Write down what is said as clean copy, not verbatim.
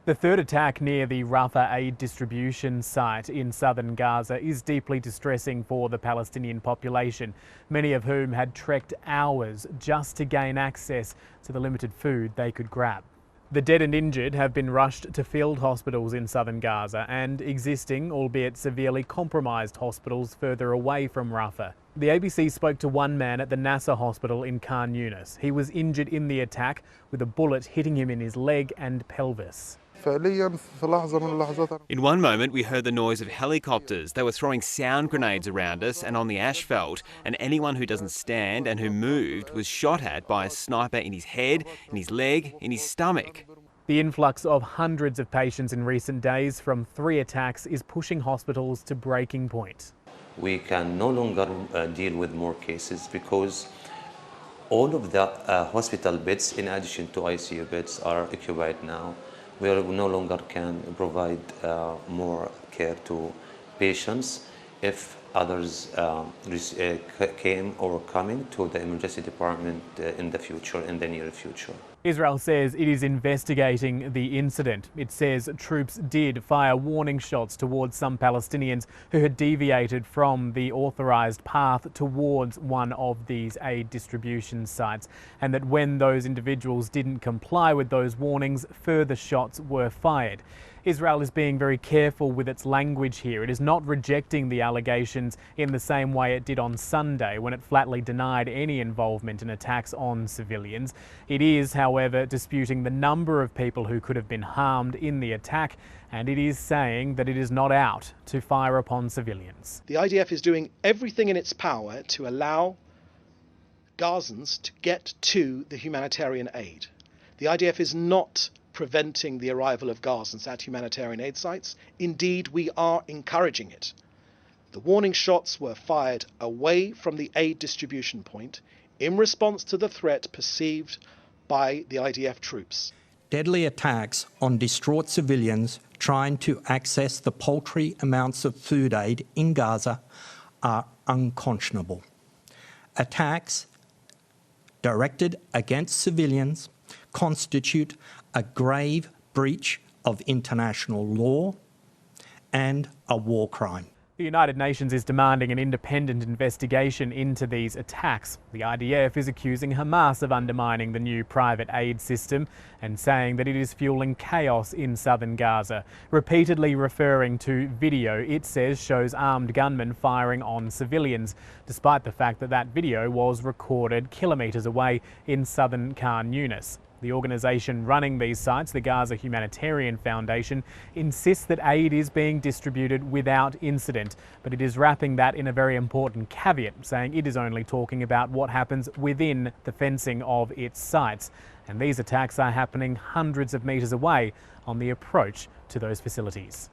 The third attack near the Rafah aid distribution site in southern Gaza is deeply distressing for the Palestinian population, many of whom had trekked hours just to gain access to the limited food they could grab. The dead and injured have been rushed to field hospitals in southern Gaza and existing, albeit severely compromised, hospitals further away from Rafah. The ABC spoke to one man at the Nasser hospital in Khan Yunis. He was injured in the attack, with a bullet hitting him in his leg and pelvis. In one moment, we heard the noise of helicopters. They were throwing sound grenades around us and on the asphalt, and anyone who doesn't stand and who moved was shot at by a sniper in his head, in his leg, in his stomach. The influx of hundreds of patients in recent days from 3 attacks is pushing hospitals to breaking point. We can no longer deal with more cases because all of the hospital beds, in addition to ICU beds, are occupied now. We no longer can provide more care to patients if others came or coming to the emergency department in the near future. Israel says it is investigating the incident. It says troops did fire warning shots towards some Palestinians who had deviated from the authorised path towards one of these aid distribution sites, and that when those individuals didn't comply with those warnings, further shots were fired. Israel is being very careful with its language here. It is not rejecting the allegations in the same way it did on Sunday, when it flatly denied any involvement in attacks on civilians. It is, however, disputing the number of people who could have been harmed in the attack, and it is saying that it is not out to fire upon civilians. The IDF is doing everything in its power to allow Gazans to get to the humanitarian aid. The IDF is not preventing the arrival of Gazans at humanitarian aid sites. Indeed, we are encouraging it. The warning shots were fired away from the aid distribution point in response to the threat perceived by the IDF troops. Deadly attacks on distraught civilians trying to access the paltry amounts of food aid in Gaza are unconscionable. Attacks directed against civilians constitute a grave breach of international law and a war crime. The United Nations is demanding an independent investigation into these attacks. The IDF is accusing Hamas of undermining the new private aid system and saying that it is fueling chaos in southern Gaza, repeatedly referring to video it says shows armed gunmen firing on civilians, despite the fact that that video was recorded kilometres away in southern Khan Yunis. The organisation running these sites, the Gaza Humanitarian Foundation, insists that aid is being distributed without incident, but it is wrapping that in a very important caveat, saying it is only talking about what happens within the fencing of its sites. And these attacks are happening hundreds of metres away on the approach to those facilities.